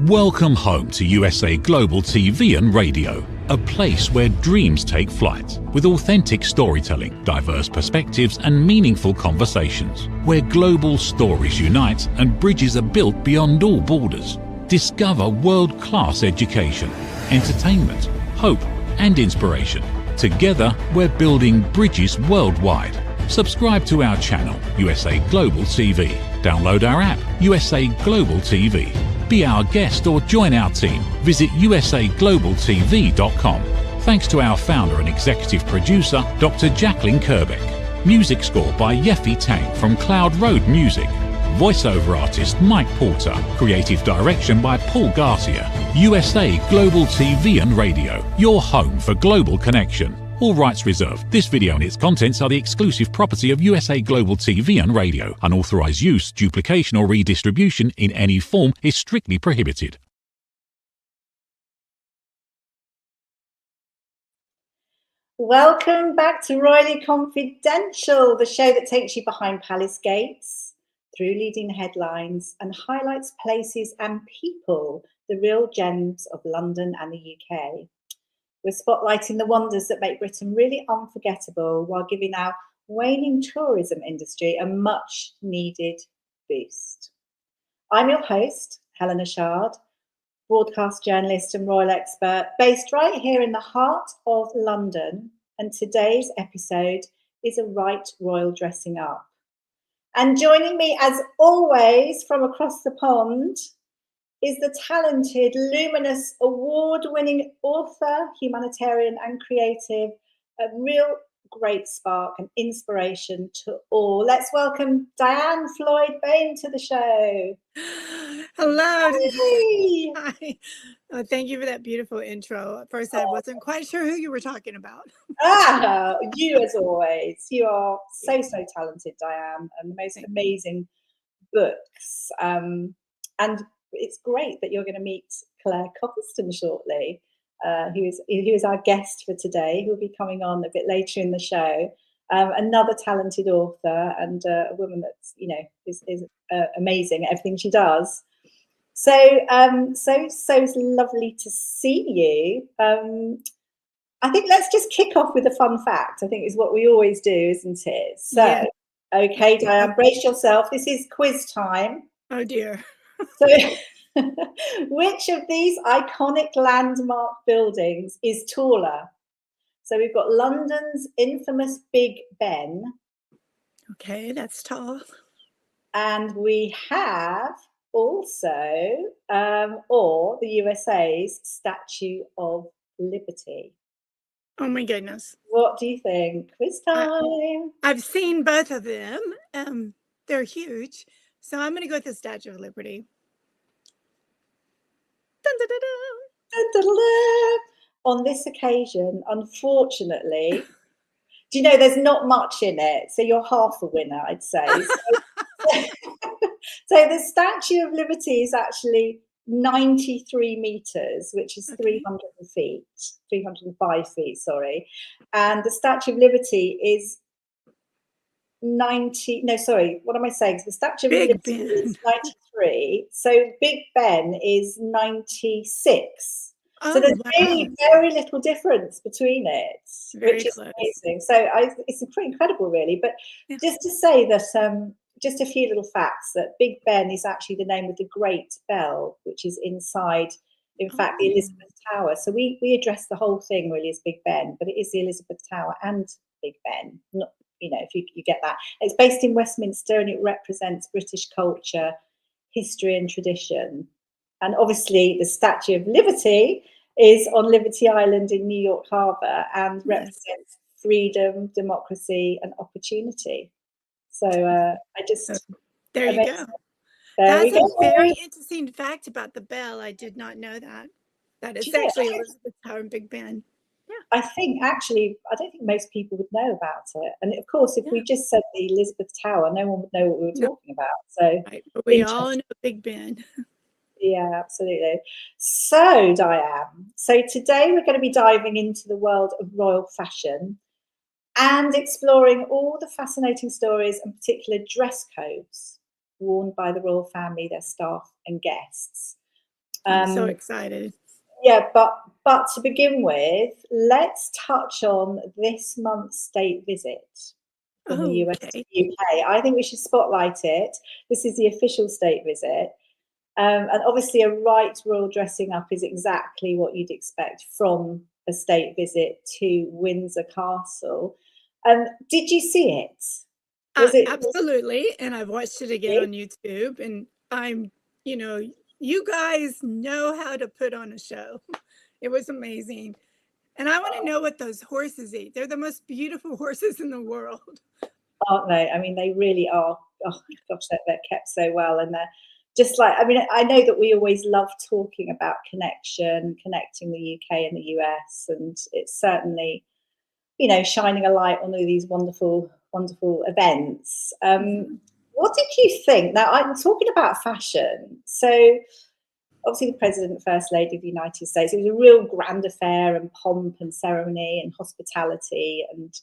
Welcome home to USA Global TV and Radio, a place where dreams take flight, with authentic storytelling, diverse perspectives and meaningful conversations, where global stories unite and bridges are built beyond all borders. Discover world-class education, entertainment, hope and inspiration. Together, we're building bridges worldwide. Subscribe to our channel, USA Global TV. Download our app, USA Global TV. Be our guest or join our team. Visit usaglobaltv.com. Thanks to our founder and executive producer, Dr. Jacqueline Kerbeck. Music score by Yeffy Tang from Cloud Road Music. Voiceover artist Mike Porter. Creative direction by Paul Garcia. USA Global TV and Radio. Your home for global connection. All rights reserved. This video and its contents are the exclusive property of USA Global TV and Radio. Unauthorized use, duplication or redistribution in any form is strictly prohibited. Welcome back to Royally Confidential, the show that takes you behind palace gates, through leading headlines and highlights places and people, the real gems of London and the UK. We're spotlighting the wonders that make Britain really unforgettable while giving our waning tourism industry a much needed boost. I'm your host, Helena Chard, broadcast journalist and royal expert based right here in the heart of London. And today's episode is a right royal dressing up. And joining me as always from across the pond is the talented, luminous, award-winning author, humanitarian and creative, a real great spark and inspiration to all. Let's welcome Diann Floyd Boehm to the show. Hello. Hey. Hi. Oh, thank you for that beautiful intro. At first, I wasn't quite sure who you were talking about. You as always. You are so talented, Diann, and the most amazing books. And it's great that you're going to meet Claire Copleston shortly, who is our guest for today, who will be coming on a bit later in the show. Another talented author and a woman that's, is amazing at everything she does. So lovely to see you. I think let's just kick off with a fun fact. I think is what we always do, isn't it? So, yeah. Okay, Diann, brace yourself. This is quiz time. Oh dear. So, which of these iconic landmark buildings is taller? So we've got London's infamous Big Ben. Okay, that's tall. And we have also, or the USA's Statue of Liberty. Oh my goodness. What do you think? Quiz time. I've seen both of them. They're huge. So I'm going to go with the Statue of Liberty. Dun, dun, dun, dun. Dun, dun, dun. On this occasion, unfortunately, do you know there's not much in it? So you're half a winner, I'd say. So the Statue of Liberty is actually 93 meters, which is 305 feet, sorry. And the Statue of Liberty is the Statue of Liberty is 93. So Big Ben is 96. So there's really very little difference between it, which is amazing. So it's pretty incredible, really. But just to say that, just a few little facts, that Big Ben is actually the name of the Great Bell, which is inside, in fact, the Elizabeth Tower. So we address the whole thing really as Big Ben, but it is the Elizabeth Tower and Big Ben, not, if you get that. It's based in Westminster and it represents British culture, history and tradition. And obviously the Statue of Liberty is on Liberty Island in New York Harbor and represents freedom, democracy and opportunity. So there you go. That's a very interesting fact about the bell. I did not know that. That is actually Elizabeth Tower and Big Ben. Yeah. I don't think most people would know about it. And of course, if we just said the Elizabeth Tower, no one would know what we were talking about. So but we all know Big Ben. Yeah, absolutely. So, Diann, today we're going to be diving into the world of royal fashion and exploring all the fascinating stories and particular dress codes worn by the royal family, their staff and guests. I'm so excited. Yeah, but to begin with, let's touch on this month's state visit from the US to the UK. I think we should spotlight it. This is the official state visit. And obviously a right royal dressing up is exactly what you'd expect from a state visit to Windsor Castle. Did you see it? Absolutely. And I've watched it again on YouTube, and you guys know how to put on a show. It was amazing. And I want to know what those horses eat. They're the most beautiful horses in the world. Aren't they? I mean, they really are. Oh gosh, they're kept so well. And they're just like, I mean, I know that we always love talking about connecting the UK and the US. And it's certainly, shining a light on all these wonderful, wonderful events. What did you think? Now, I'm talking about fashion. So obviously the President and First Lady of the United States, it was a real grand affair and pomp and ceremony and hospitality and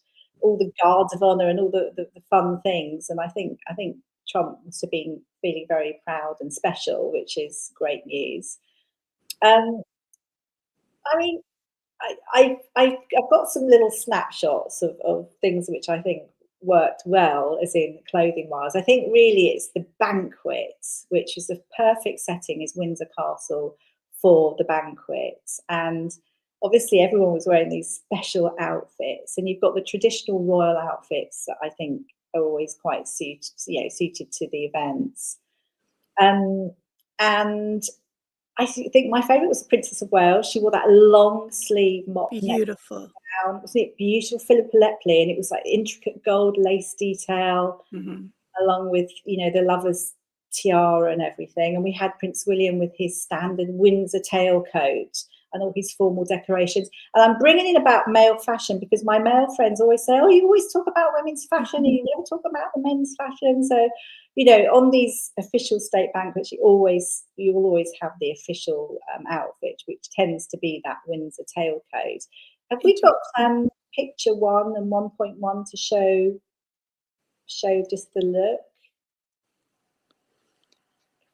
all the guards of honor and all the fun things. And I think Trump must have been feeling very proud and special, which is great news. I mean, I've got some little snapshots of things which I think worked well, as in clothing wise. I think really it's the banquet, which is the perfect setting, is Windsor Castle for the banquet. And obviously everyone was wearing these special outfits, and you've got the traditional royal outfits that I think are always quite suited to the events. And I think my favourite was the Princess of Wales. She wore that long sleeve mock beautiful gown. Wasn't it beautiful? Philippa Lepley, and it was like intricate gold lace detail, along with the lover's tiara and everything. And we had Prince William with his standard Windsor tailcoat and all his formal decorations. And I'm bringing in about male fashion because my male friends always say, "Oh, you always talk about women's fashion, and you never talk about the men's fashion." So, on these official state banquets, you will always have the official outfit, which tends to be that Windsor tailcoat. Have we got picture 1 and 1.1 to show just the look?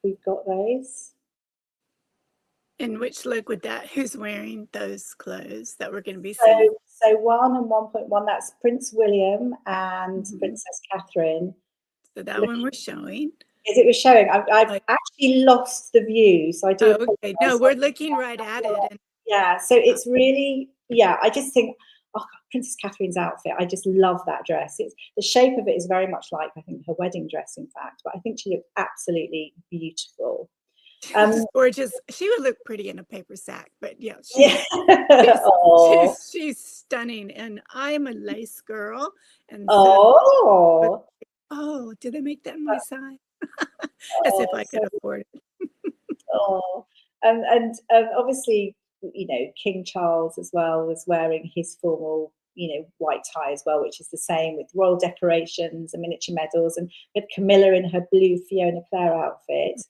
We've got those. And which look would that? Who's wearing those clothes that we're going to be seeing? So 1 and 1.1. That's Prince William and Princess Catherine. So that one we're showing. As it was showing, I've actually lost the view, so I do. Okay, no, we're looking right at it. Yeah, so it's really, I just think, Princess Catherine's outfit, I just love that dress. The shape of it is very much like, I think, her wedding dress, in fact, but I think she looked absolutely beautiful. Gorgeous. She would look pretty in a paper sack, but she's stunning. And I'm a lace girl. And did they make that in my size? As if I could afford it. And obviously, King Charles as well was wearing his formal, white tie as well, which is the same with royal decorations and miniature medals. And we had Camilla in her blue Fiona Clare outfit.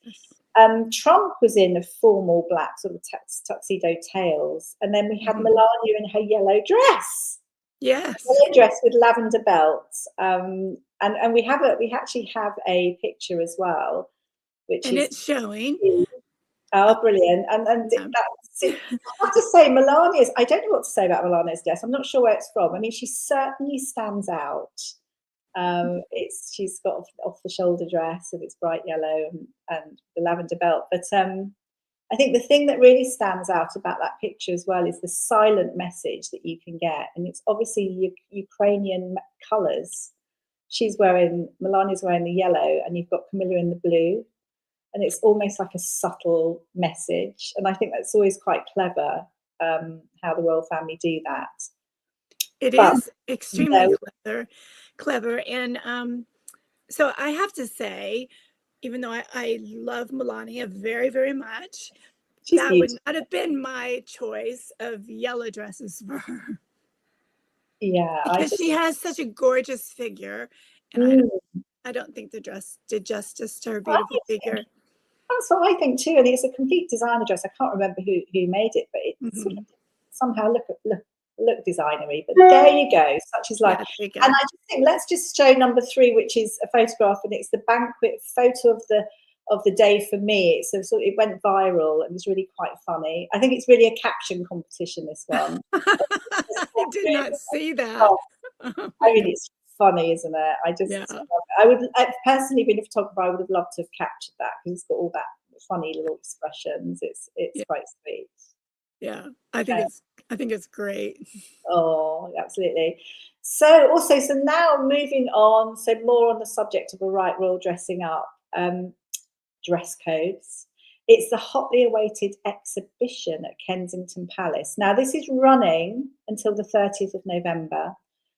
Trump was in a formal black sort of tuxedo tails, and then we had Melania in her yellow dress. Yes, yellow dress with lavender belts. And we actually have a picture as well, it's showing. Oh, brilliant! And that's, I have to say, Melania's. I don't know what to say about Melania's dress. I'm not sure where it's from. I mean, she certainly stands out. She's got off the shoulder dress, and it's bright yellow and the lavender belt. But I think the thing that really stands out about that picture as well is the silent message that you can get, and it's obviously Ukrainian colours. Melania's wearing the yellow, and you've got Camilla in the blue, and it's almost like a subtle message. And I think that's always quite clever how the royal family do that. It is extremely clever. And so I have to say, even though I love Melania very, very much, that would not have been my choice of yellow dresses for her. Yeah, because she has such a gorgeous figure, and I don't think the dress did justice to her beautiful figure. That's what I think too, and it's a complete designer dress. I can't remember who made it, but it sort of somehow look designery. But there you go, such is life. And I just think let's just show number 3, which is a photograph, and it's the banquet photo of the of the day for me. It went viral and was really quite funny. I think it's really a caption competition, this one. I did not see that. Oh, I mean, it's funny, isn't it? I personally, being a photographer, I would have loved to have captured that, because it's got all that funny little expressions. It's quite sweet. Yeah, I think it's great. Oh, absolutely. So now moving on, so more on the subject of a right royal dressing up, dress codes. It's the hotly awaited exhibition at Kensington Palace. Now, this is running until the 30th of November.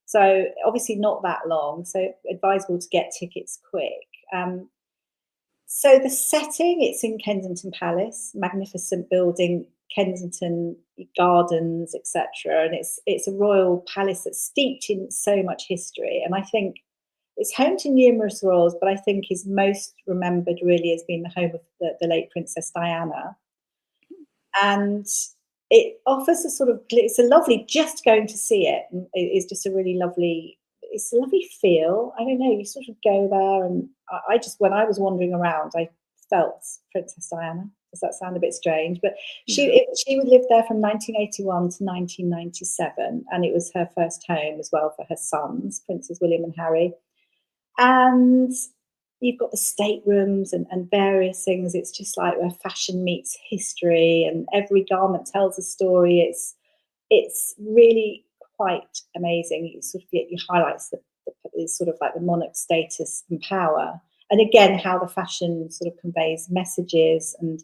So obviously not that long. So advisable to get tickets quick. So the setting, it's in Kensington Palace, magnificent building, Kensington Gardens, etc. And it's a royal palace that's steeped in so much history. And I think it's home to numerous royals, but I think is most remembered really as being the home of the late Princess Diana. And it offers it's a lovely, just going to see it is just a really lovely, it's a lovely feel. I don't know, you sort of go there, and I just, when I was wandering around, I felt Princess Diana. Does that sound a bit strange? But she would live there from 1981 to 1997, and it was her first home as well for her sons, Princes William and Harry. And you've got the staterooms and various things. It's just like where fashion meets history, and every garment tells a story. It's really quite amazing. It highlights it's sort of like the monarch status and power, and again how the fashion sort of conveys messages and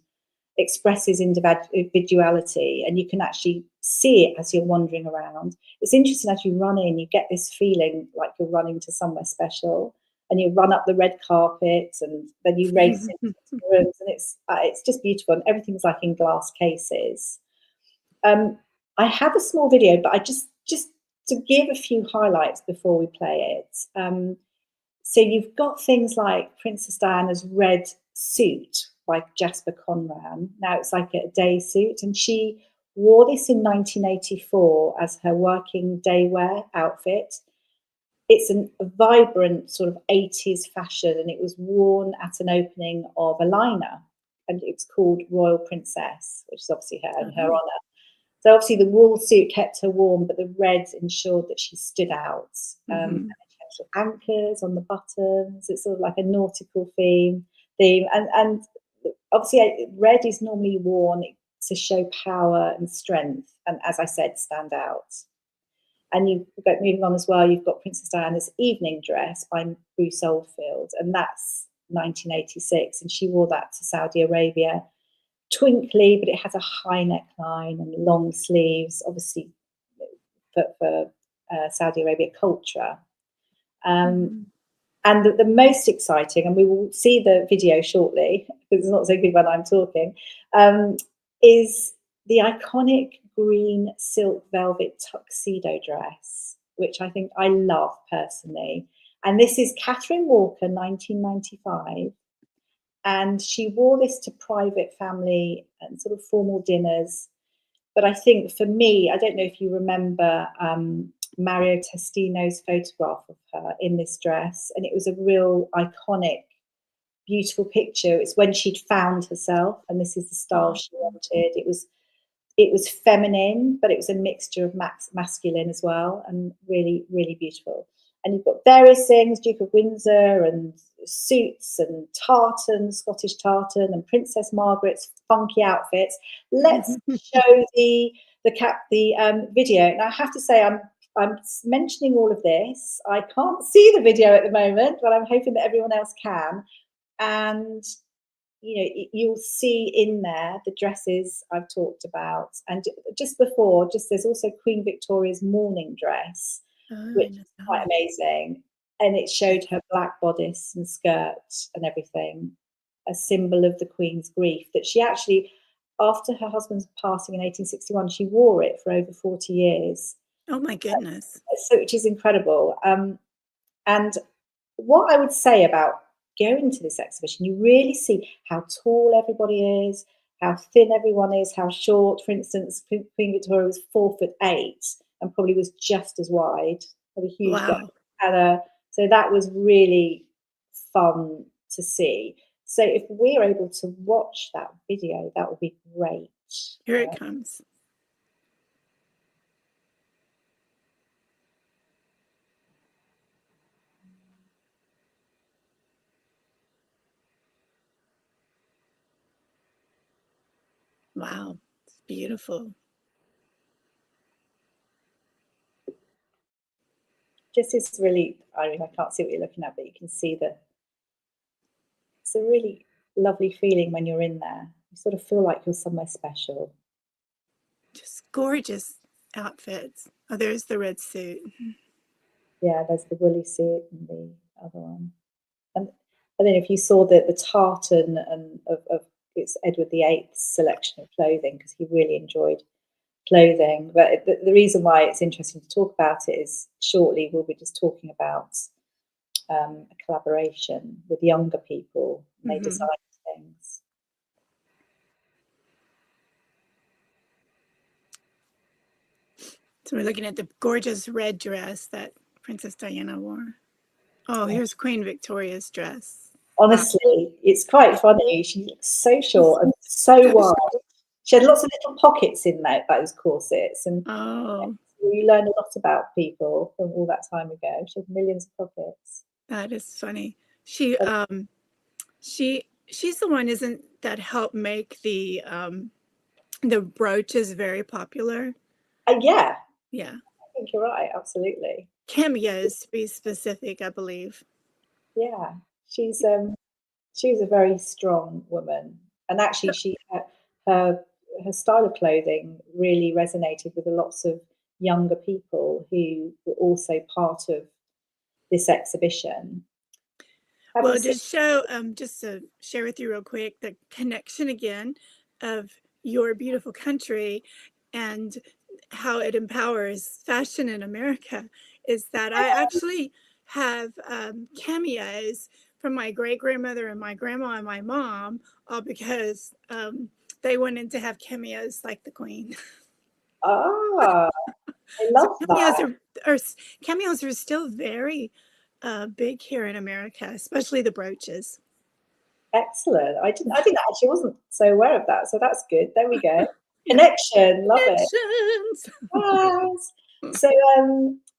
expresses individuality, and you can actually see it as you're wandering around. It's interesting, as you run in, you get this feeling like you're running to somewhere special, and you run up the red carpet, and then you race into the rooms, and it's just beautiful, and everything's like in glass cases. I have a small video, but I just to give a few highlights before we play it. So you've got things like Princess Diana's red suit by Jasper Conran. Now it's like a day suit, and she wore this in 1984 as her working day wear outfit. It's a vibrant sort of 80s fashion, and it was worn at an opening of a liner, and it's called Royal Princess, which is obviously her in her honour. So obviously the wool suit kept her warm, but the red ensured that she stood out. And she had sort of anchors on the buttons. It's sort of like a nautical theme. And obviously red is normally worn to show power and strength, and as I said, stand out. And you've got, moving on as well, you've got Princess Diana's evening dress by Bruce Oldfield, and that's 1986, and she wore that to Saudi Arabia. Twinkly, but it has a high neckline and long sleeves, obviously for Saudi Arabia culture. And the most exciting, and we will see the video shortly because it's not so good when I'm talking, is the iconic green silk velvet tuxedo dress, which I think I love personally. And this is Catherine Walker, 1995. And she wore this to private family and sort of formal dinners. But I think for me, I don't know if you remember Mario Testino's photograph of her in this dress. And it was a real iconic, beautiful picture. It's when she'd found herself, and this is the style she wanted. It was feminine, but it was a mixture of masculine as well, and really, really beautiful. And you've got various things, Duke of Windsor and suits and tartan, Scottish tartan, and Princess Margaret's funky outfits. Let's show the video. And I have to say, I'm mentioning all of this. I can't see the video at the moment, but I'm hoping that everyone else can. And you'll see in there the dresses I've talked about. And just before, there's also Queen Victoria's mourning dress, which is quite amazing. And it showed her black bodice and skirt and everything, a symbol of the Queen's grief, that she actually, after her husband's passing in 1861, she wore it for over 40 years. Oh my goodness. So, which is incredible. And what I would say about going to this exhibition, you really see how tall everybody is, how thin everyone is, how short. For instance, Queen Victoria was 4'8" and probably was just as wide, had a huge gap. So that was really fun to see. So if we're able to watch that video, that would be great. Here it comes. Wow, it's beautiful. This is really, I mean, I can't see what you're looking at, but you can see it's a really lovely feeling when you're in there. You sort of feel like you're somewhere special. Just gorgeous outfits. Oh, there's the red suit. Yeah, there's the woolly suit and the other one. And then if you saw the tartan and of it's Edward VIII's selection of clothing, because he really enjoyed clothing. But the reason why it's interesting to talk about it is shortly we'll be just talking about a collaboration with younger people. And they design things. So we're looking at the gorgeous red dress that Princess Diana wore. Oh, here's Queen Victoria's dress. Honestly, it's quite funny. She looks so short and so wide. She had lots of little pockets in those corsets, and you learn a lot about people from all that time ago. She had millions of pockets. That is funny. She's the one, isn't that helped make the brooches very popular? Yeah. Yeah. I think you're right. Absolutely. Cameos, to be specific, I believe. Yeah, she's a very strong woman, and actually, her style of clothing really resonated with lots of younger people who were also part of this exhibition. Well, just to share with you real quick, the connection again of your beautiful country and how it empowers fashion in America is that I actually have cameos from my great-grandmother and my grandma and my mom, all because they wanted to have cameos like the Queen. Ah, I love that. Cameos are still very big here in America, especially the brooches. Excellent. I actually wasn't so aware of that, so that's good. There we go. Connection, love it. Yes. So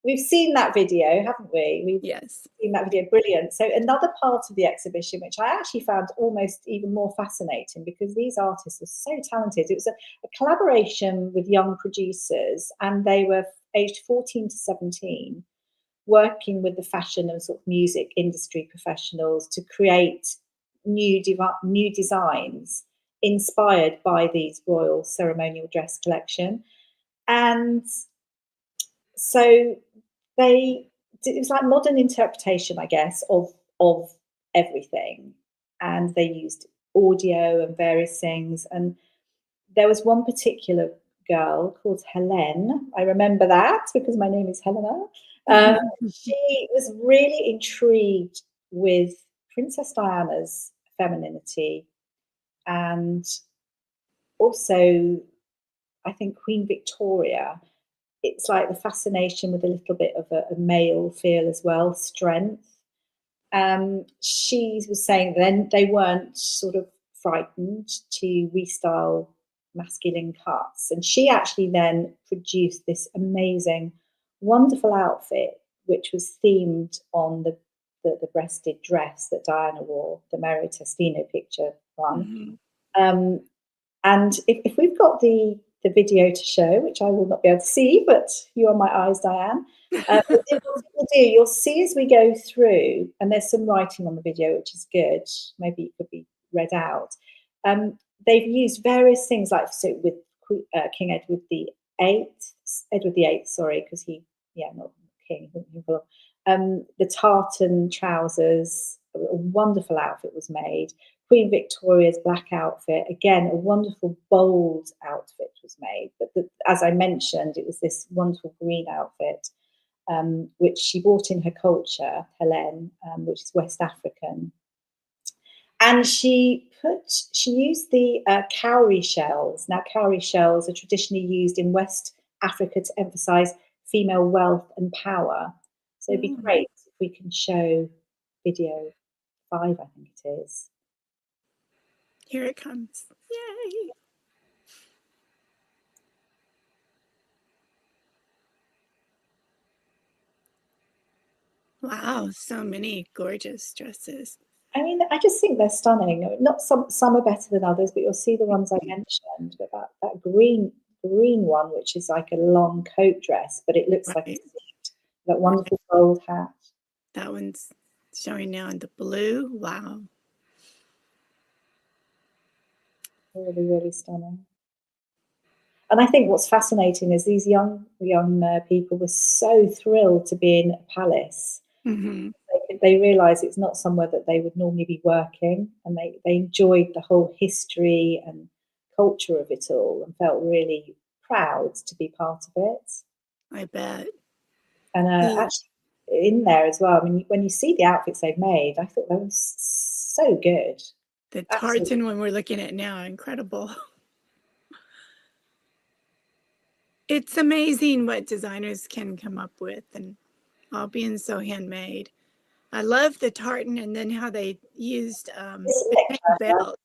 we've seen that video, haven't we? We've seen that video, brilliant. So another part of the exhibition, which I actually found almost even more fascinating, because these artists are so talented. It was a collaboration with young producers, and they were aged 14 to 17, working with the fashion and sort of music industry professionals to create new designs inspired by these royal ceremonial dress collection. And so it was like modern interpretation, I guess, of everything. And they used audio and various things. And there was one particular girl called Helena. I remember that because my name is Helena. She was really intrigued with Princess Diana's femininity, and also I think Queen Victoria. It's like the fascination with a little bit of a male feel as well, strength. She was saying then they weren't sort of frightened to restyle masculine cuts, and she actually then produced this amazing, wonderful outfit which was themed on the breasted dress that Diana wore, the Mario Testino picture one. And if we've got the video to show, which I will not be able to see, but you are my eyes, Diann. You'll see as we go through, and there's some writing on the video, which is good. Maybe it could be read out. They've used various things, like so with King Edward VIII, sorry, because not king. The tartan trousers, a wonderful outfit was made. Queen Victoria's black outfit, again, a wonderful, bold outfit was made. But as I mentioned, it was this wonderful green outfit, which she brought in her culture, Helena, which is West African. And she used the cowrie shells. Now, cowrie shells are traditionally used in West Africa to emphasize female wealth and power. So it'd be great if we can show video 5, I think it is. Here it comes. Yay. Wow, so many gorgeous dresses. I mean, I just think they're stunning. Not some are better than others, but you'll see the ones I mentioned. But that green one, which is like a long coat dress, but it looks like a suit. That wonderful gold hat. That one's showing now in the blue. Wow. Really, really stunning. And I think what's fascinating is these young people were so thrilled to be in a palace. Mm-hmm. They realise it's not somewhere that they would normally be working, and they enjoyed the whole history and culture of it all and felt really proud to be part of it. I bet. And actually in there as well, I mean, when you see the outfits they've made, I thought they were so good. The tartan one we're looking at now, incredible. It's amazing what designers can come up with, and all being so handmade. I love the tartan, and then how they used the belt.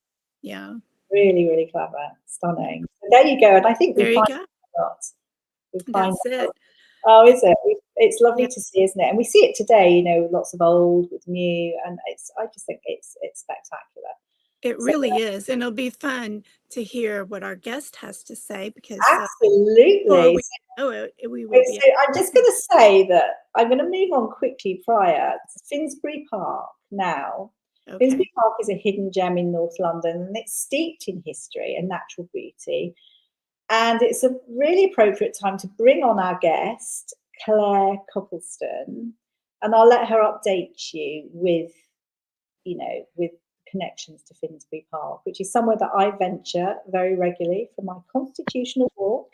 Yeah. Really, really clever. Stunning. So there you go. And I think there you go. That's it. Oh, is it? It's lovely to see, isn't it? And we see it today, you know, lots of old with new, and I just think it's spectacular. It really is, and it'll be fun to hear what our guest has to say, because absolutely. I'm just going to say that I'm going to move on quickly prior to Finsbury Park now. Okay. Finsbury Park is a hidden gem in North London, and it's steeped in history and natural beauty. And it's a really appropriate time to bring on our guest, CLARE Copleston, and I'll let her update you with connections to Finsbury Park, which is somewhere that I venture very regularly for my constitutional walk.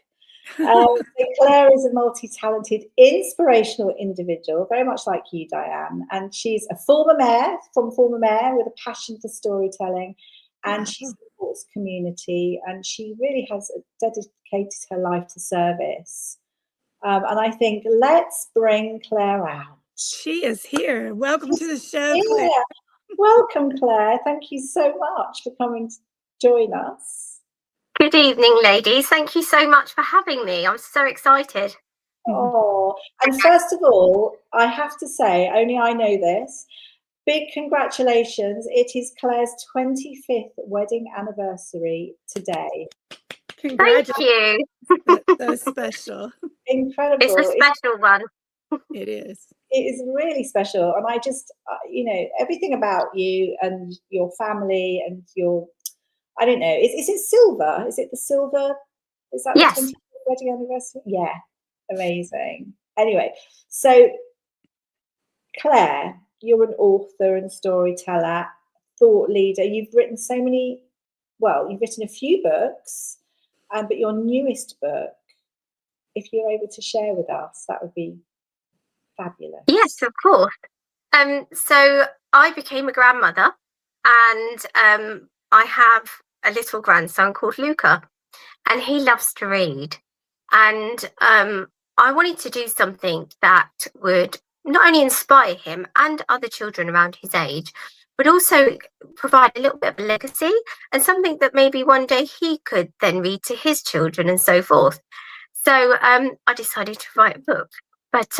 So CLARE is a multi-talented, inspirational individual, very much like you, Diann, and she's a former mayor with a passion for storytelling, and she supports community, and she really has dedicated her life to service. And I think let's bring CLARE out. She is here. Welcome to the show, CLARE. Welcome, CLARE. Thank you so much for coming to join us. Good evening, ladies. Thank you so much for having me. I'm so excited. Oh, and first of all, I have to say, only I know this, big congratulations. It is CLARE's 25th wedding anniversary today. Thank you. That's special. Incredible. It's a special one. It is. It is really special. And I just, everything about you and your family and your, I don't know, is it silver? Is it the silver? Is that yes. The 25th wedding anniversary? Yeah, amazing. Anyway, so CLARE, you're an author and storyteller, thought leader. You've written you've written a few books, but your newest book, if you're able to share with us, that would be fabulous. Yes, of course. So I became a grandmother, and I have a little grandson called Luca, and he loves to read. And I wanted to do something that would not only inspire him and other children around his age, but also provide a little bit of a legacy and something that maybe one day he could then read to his children and so forth. So I decided to write a book. But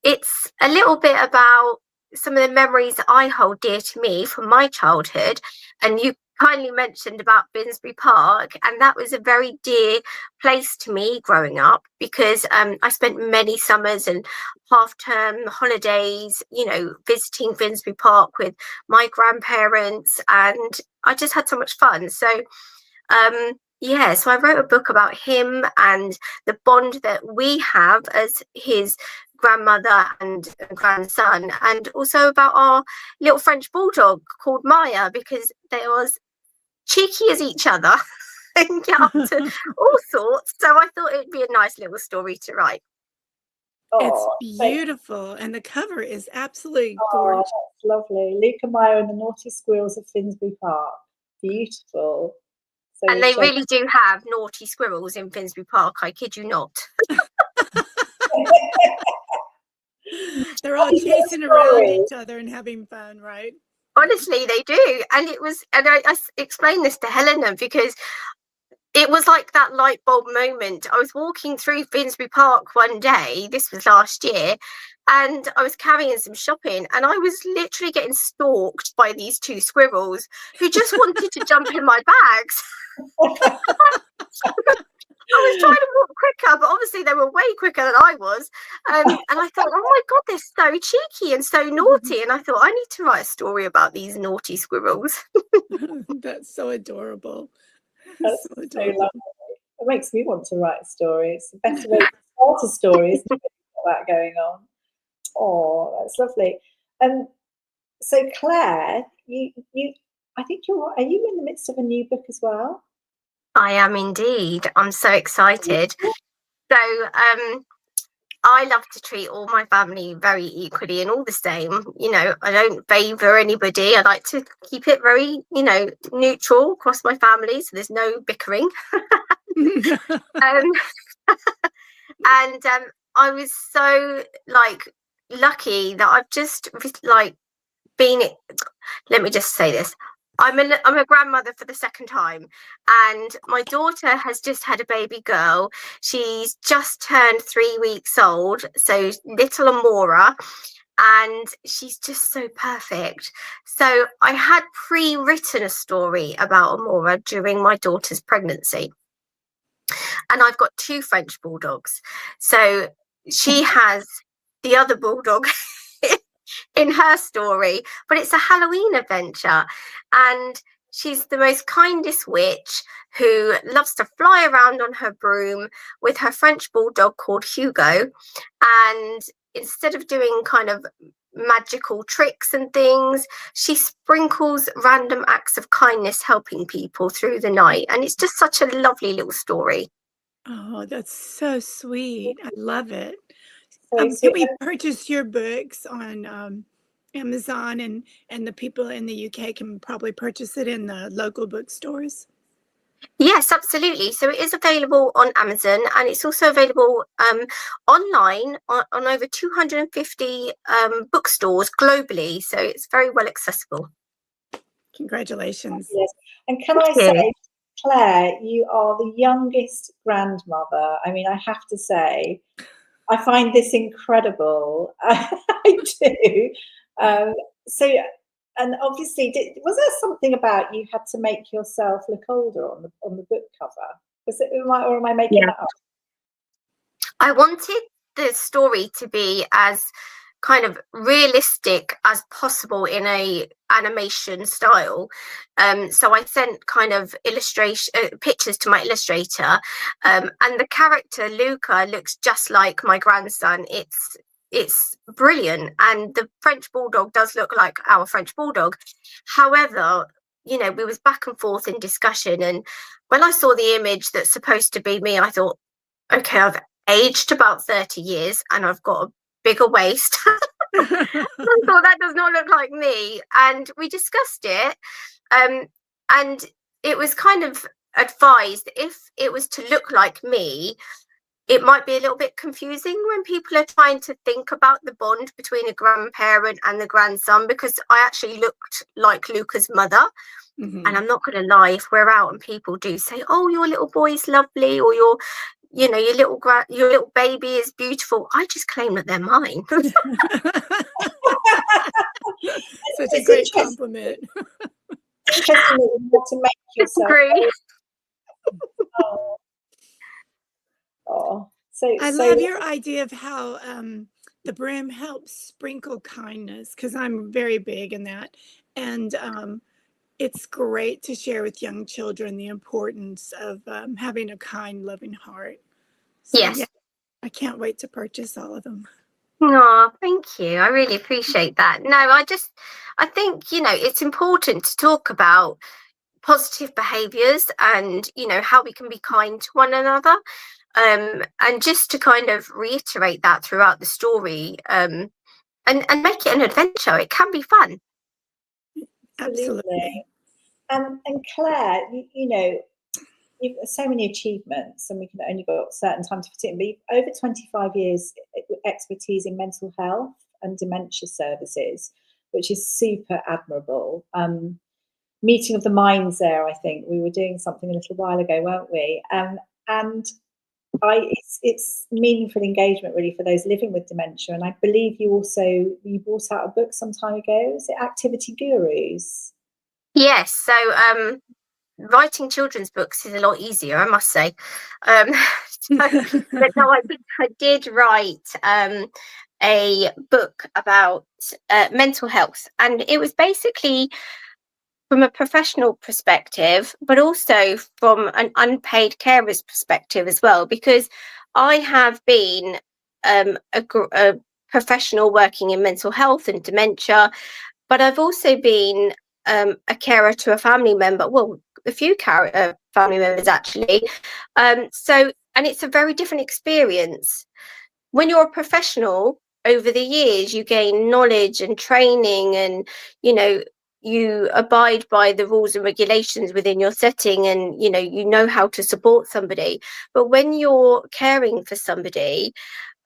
it's a little bit about some of the memories that I hold dear to me from my childhood. And you kindly mentioned about Finsbury Park, and that was a very dear place to me growing up, because I spent many summers and half-term holidays, visiting Finsbury Park with my grandparents, and I just had so much fun. So so I wrote a book about him and the bond that we have as his grandmother and grandson, and also about our little French bulldog called Maya, because they was cheeky as each other and get up to all sorts. So I thought it'd be a nice little story to write. It's beautiful, and the cover is absolutely gorgeous. That's lovely. Luca, Maya and the Naughty Squirrels of Finsbury Park. Beautiful. So and they really do have naughty squirrels in Finsbury Park, I kid you not. They're all chasing around each other and having fun, right? Honestly, they do. And I explained this to Helena because it was like that light bulb moment. I was walking through Finsbury Park one day, this was last year, and I was carrying some shopping, and I was literally getting stalked by these two squirrels who just wanted to jump in my bags. I was trying to walk quicker, but obviously they were way quicker than I was. And I thought, oh my God, they're so cheeky and so naughty. And I thought, I need to write a story about these naughty squirrels. That's so adorable. That's so adorable. Lovely. It makes me want to write a story. It's the best way to start a story, isn't it? That going on. Oh, that's lovely. So Claire, I think are you in the midst of a new book as well? I am indeed. I'm so excited. So I love to treat all my family very equally and all the same. You know, I don't favour anybody. I like to keep it very, you know, neutral across my family, so there's no bickering. And I was so lucky that I've just been. Let me just say this. I'm a grandmother for the second time, and my daughter has just had a baby girl. She's just turned 3 weeks old, so little Amora, and she's just so perfect. So I had pre-written a story about Amora during my daughter's pregnancy, and I've got 2 French bulldogs. So she has the other bulldog in her story, but it's a Halloween adventure, and she's the most kindest witch who loves to fly around on her broom with her French bulldog called Hugo. And instead of doing kind of magical tricks and things, she sprinkles random acts of kindness helping people through the night, and it's just such a lovely little story. Oh, that's so sweet. I love it. Can we purchase your books on Amazon, and the people in the UK can probably purchase it in the local bookstores? Yes, absolutely. So it is available on Amazon, and it's also available online on over 250 bookstores globally. So it's very well accessible. Congratulations. Yes. And can I say, Claire, you are the youngest grandmother. I mean, I have to say, I find this incredible. I do. And obviously, was there something about you had to make yourself look older on the book cover? Was it, or am I making that up? I wanted the story to be as kind of realistic as possible in a animation style. So I sent kind of pictures to my illustrator, and the character Luca looks just like my grandson. It's brilliant, and the French bulldog does look like our French bulldog. However, you know, we was back and forth in discussion, and when I saw the image that's supposed to be me, I thought, okay, I've aged about 30 years and I've got a bigger waist. I thought that does not look like me, and we discussed it, and it was kind of advised if it was to look like me, it might be a little bit confusing when people are trying to think about the bond between a grandparent and the grandson, because I actually looked like Luca's mother. And I'm not going to lie, if we're out and people do say, oh, your little boy's lovely, or your little baby is beautiful, I just claim that they're mine. Such a great compliment. Interesting to make yourself. I love your idea of how the brim helps sprinkle kindness, because I'm very big in that. And it's great to share with young children the importance of having a kind, loving heart. So, yes. Yeah, I can't wait to purchase all of them. Oh, thank you. I really appreciate that. No, I think, you know, it's important to talk about positive behaviors and, you know, how we can be kind to one another. And just to kind of reiterate that throughout the story, and make it an adventure. It can be fun. Absolutely. And Claire, you know, you've got so many achievements, and we can only got a certain time to fit it in, but you've over 25 years expertise in mental health and dementia services. which is super admirable. Meeting of the minds there, I think. We were doing something a little while ago, weren't we? And it's meaningful engagement really for those living with dementia. And I believe you brought out a book some time ago. Is it Activity Gurus? Yes. So writing children's books is a lot easier, I must say. But no, I did write a book about mental health, and it was basically from a professional perspective, but also from an unpaid carer's perspective as well, because I have been a professional working in mental health and dementia, but I've also been a carer to a family member, well, a few family members actually. And it's a very different experience. When you're a professional, over the years, you gain knowledge and training, and, you abide by the rules and regulations within your setting, and you know how to support somebody. But when you're caring for somebody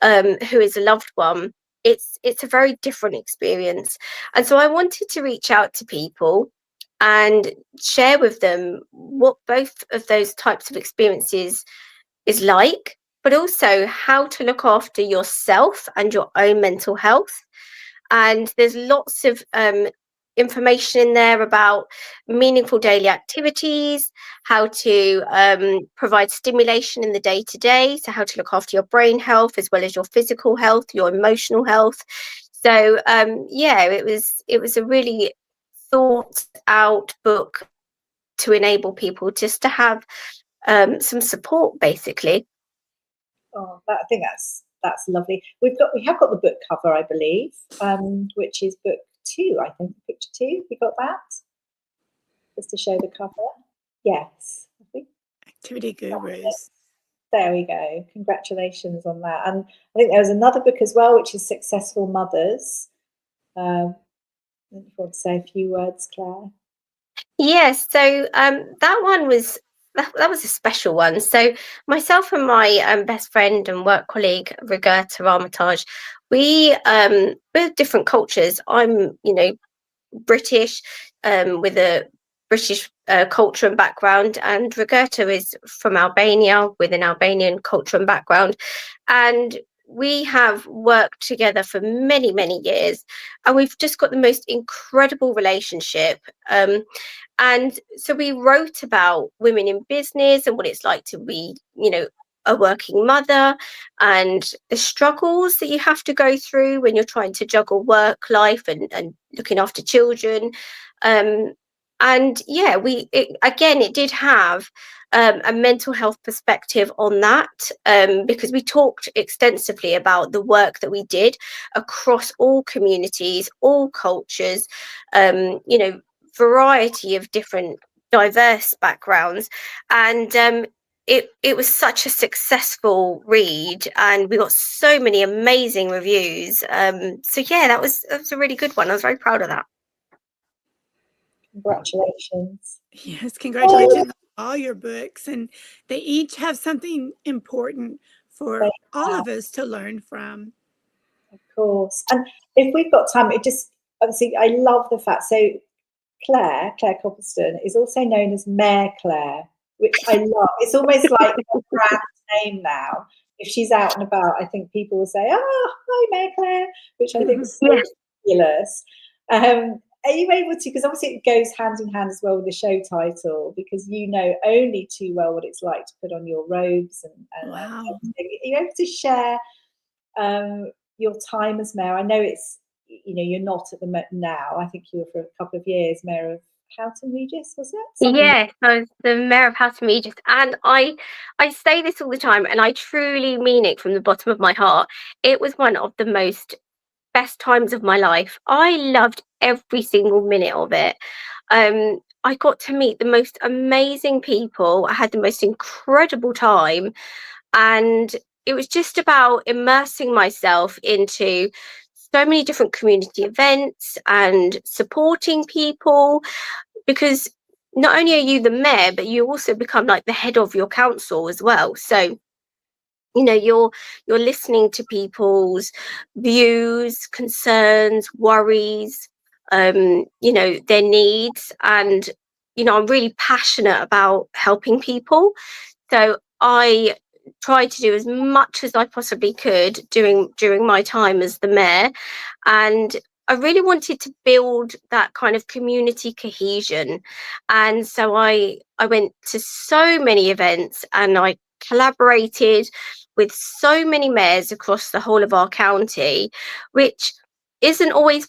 who is a loved one, it's a very different experience. And so I wanted to reach out to people and share with them what both of those types of experiences is like, but also how to look after yourself and your own mental health. And there's lots of information in there about meaningful daily activities, how to provide stimulation in the day-to-day, so how to look after your brain health as well as your physical health, your emotional health. So it was a really thought out book to enable people just to have some support, basically. Oh, I think that's lovely. We have got the book cover, I believe, which is book 2, I think, picture 2. We got that just to show the cover. Yes, I think. Activity Gurus. There we go. Congratulations on that. And I think there was another book as well, which is Successful Mothers. You want to say a few words, Claire? Yes. So that one was. That was a special one. So myself and my best friend and work colleague, Roberta Armitage, we're different cultures. I'm, British with a British culture and background, and Roberta is from Albania with an Albanian culture and background. And we have worked together for many, many years, and we've just got the most incredible relationship. And so we wrote about women in business and what it's like to be, a working mother, and the struggles that you have to go through when you're trying to juggle work life and looking after children. It did have a mental health perspective on that, because we talked extensively about the work that we did across all communities, all cultures, variety of different diverse backgrounds. And it was such a successful read, and we got so many amazing reviews. That was a really good one. I was very proud of that. Congratulations. Yes, congratulations on all your books, and they each have something important for all of us to learn from. Of course. And if we've got time, obviously I love the fact, so Claire Copleston is also known as Mayor Claire, which I love. It's almost like a brand name now. If she's out and about, I think people will say, "Oh, hi, Mayor Claire," which I think is so fabulous. Are you able to, because obviously it goes hand in hand as well with the show title, because you know only too well what it's like to put on your robes and wow. Are you able to share your time as mayor? I know it's, you're not at the now. I think you were for a couple of years mayor of Houghton Regis, was it? Yes, I was the mayor of Houghton Regis, and I say this all the time, and I truly mean it from the bottom of my heart. It was one of the best times of my life. I loved every single minute of it. I got to meet the most amazing people. I had the most incredible time, and it was just about immersing myself into so many different community events and supporting people, because not only are you the mayor, but you also become like the head of your council as well. So you're listening to people's views, concerns, worries, you know, their needs. And, you know, I'm really passionate about helping people. So I tried to do as much as I possibly could during my time as the mayor. And I really wanted to build that kind of community cohesion. And so I went to so many events, and I collaborated with so many mayors across the whole of our county, which hasn't always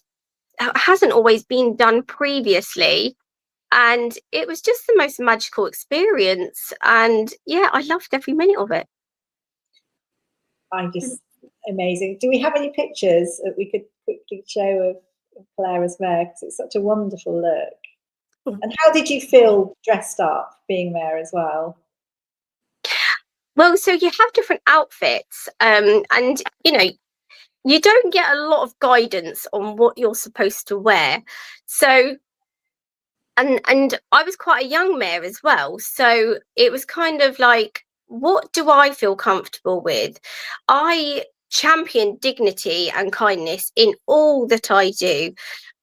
been done previously. And it was just the most magical experience. And yeah, I loved every minute of it. Amazing. Do we have any pictures that we could quickly show of Claire as mayor? Because it's such a wonderful look. And how did you feel dressed up being mayor as well? Well, so you have different outfits, and you know, you don't get a lot of guidance on what you're supposed to wear. So and I was quite a young mayor as well, so it was kind of like, what do I feel comfortable with? I champion dignity and kindness in all that I do,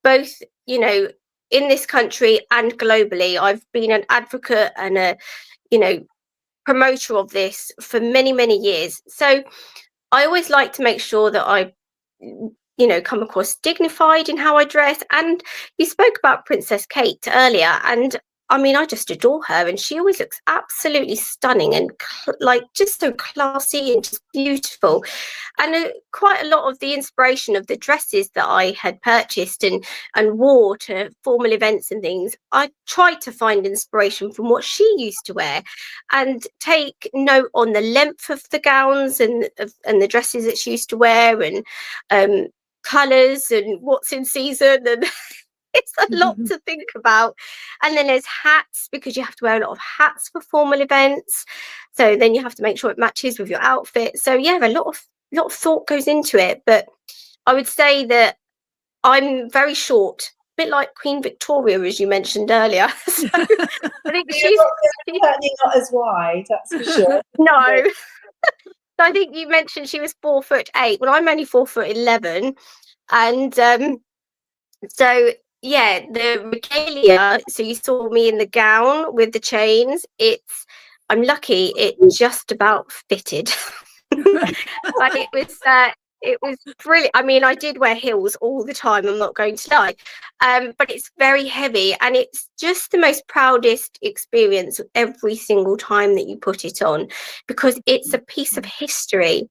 both, you know, in this country and globally. I've been an advocate and a, you know, promoter of this for many, many years. So I always like to make sure that I, you know, come across dignified in how I dress. And you spoke about Princess Kate earlier, and I mean, I just adore her, and she always looks absolutely stunning and like just so classy and just beautiful. And quite a lot of the inspiration of the dresses that I had purchased and wore to formal events and things, I tried to find inspiration from what she used to wear, and take note on the length of the gowns and the dresses that she used to wear, and colours and what's in season. And it's a lot to think about. And then there's hats, because you have to wear a lot of hats for formal events, so then you have to make sure it matches with your outfit. So yeah, a lot of thought goes into it. But I would say that I'm very short, a bit like Queen Victoria, as you mentioned earlier. So I think she's certainly not as wide, that's for sure. No. So I think you mentioned she was 4'8". Well, I'm only 4'11", and so yeah, the regalia. So you saw me in the gown with the chains. I'm lucky it just about fitted. But it was brilliant. I mean, I did wear heels all the time, I'm not going to lie, but it's very heavy, and it's just the most proudest experience every single time that you put it on, because it's a piece of history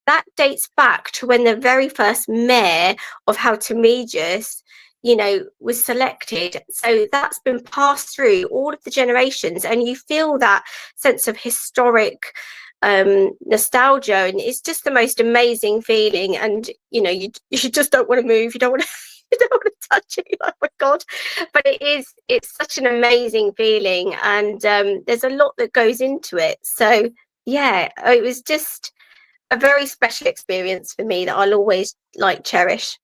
that dates back to when the very first mayor of Houghton-Regis, you know, was selected. So that's been passed through all of the generations, and you feel that sense of historic nostalgia, and it's just the most amazing feeling. And you know, you just don't want to move, you don't want to you don't want to touch it. Oh my god. But it's such an amazing feeling, and there's a lot that goes into it. So yeah, it was just a very special experience for me that I'll always like cherish.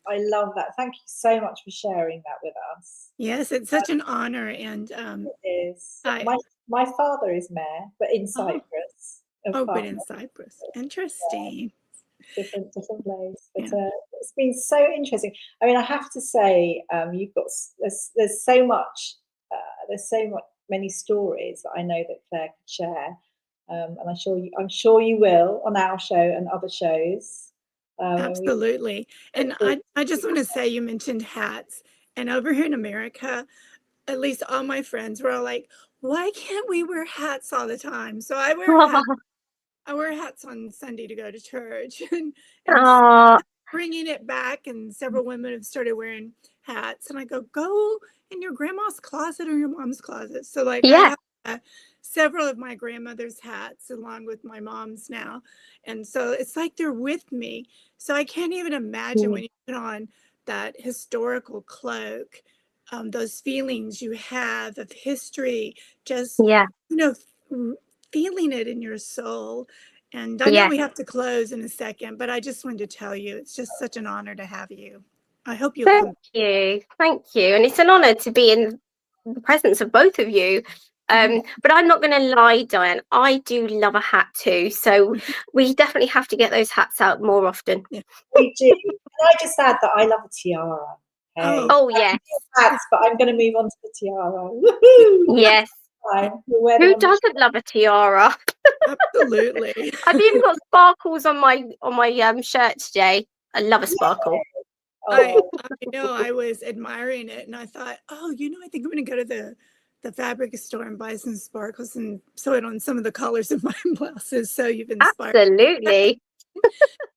I love that. Thank you so much for sharing that with us. Yes, it's such an honor. And it is. My father is mayor, but in Cyprus. But in Cyprus. Interesting. Yeah. Different place. But it's been so interesting. I mean, I have to say, you've got there's so much many stories that I know that Claire could share. And I'm sure you will on our show and other shows. Absolutely. And I just want to say, you mentioned hats, and over here in America, at least all my friends were all like, why can't we wear hats all the time? So I wear hats on Sunday to go to church, and bringing it back, and several women have started wearing hats, and I go in your grandma's closet or your mom's closet. So like, I have several of my grandmother's hats along with my mom's now, and so it's like they're with me. So I can't even imagine when you put on that historical cloak, those feelings you have of history, just you know, feeling it in your soul. And I know we have to close in a second, but I just wanted to tell you, it's just such an honor to have you. I hope you Thank you. And it's an honor to be in the presence of both of you. But I'm not going to lie, Diann, I do love a hat too. So we definitely have to get those hats out more often. We do. I just add that I love a tiara. Okay? Oh, yes. Hats, but I'm going to move on to the tiara. Woohoo! Yes. Who doesn't love a tiara? Absolutely. I've even got sparkles on my shirt today. I love a sparkle. I know, I was admiring it and I thought, oh, I think I'm going to go to the fabric store and buy some sparkles and sew it on some of the colors of my blouses. So you've inspired. Absolutely.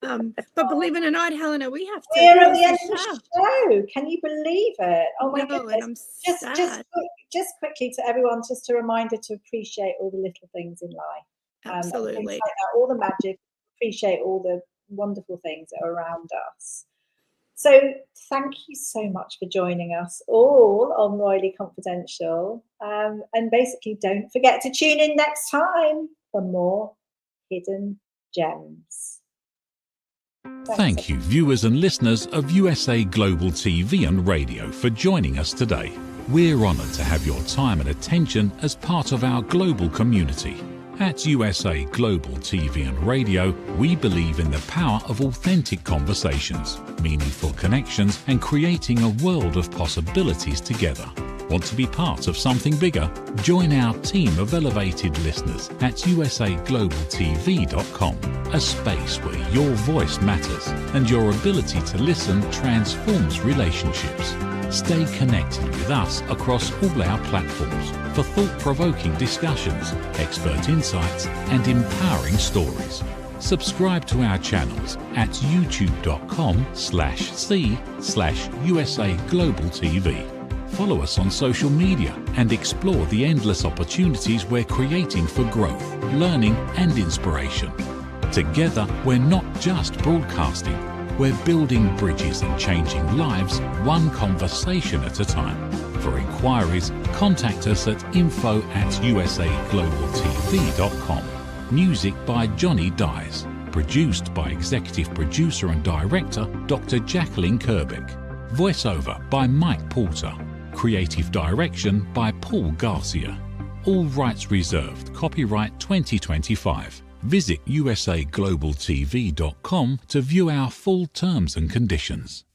But believe it or not, Helena, we have to. We're at the end of the show. Can you believe it? Oh my goodness! And I'm just quickly to everyone, just a reminder to appreciate all the little things in life. Absolutely. Like that, all the magic. Appreciate all the wonderful things that are around us. So thank you so much for joining us all on Royally Confidential. And basically, don't forget to tune in next time for more hidden gems. Thank you, viewers and listeners of USA Global TV and Radio, for joining us today. We're honoured to have your time and attention as part of our global community. At USA Global TV and Radio, we believe in the power of authentic conversations, meaningful connections, and creating a world of possibilities together. Want to be part of something bigger? Join our team of elevated listeners at usaglobaltv.com, a space where your voice matters and your ability to listen transforms relationships. Stay connected with us across all our platforms for thought-provoking discussions, expert insights, and empowering stories. Subscribe to our channels at youtube.com/c/USA Global TV. Follow us on social media and explore the endless opportunities we're creating for growth, learning, and inspiration. Together, we're not just broadcasting, we're building bridges and changing lives one conversation at a time. For inquiries, contact us at info@usaglobaltv.com. Music by Johnny Dyes. Produced by Executive Producer and Director Dr. Jacqueline Kerbeck. Voiceover by Mike Porter. Creative Direction by Paul Garcia. All rights reserved. Copyright 2025. Visit usaglobaltv.com to view our full terms and conditions.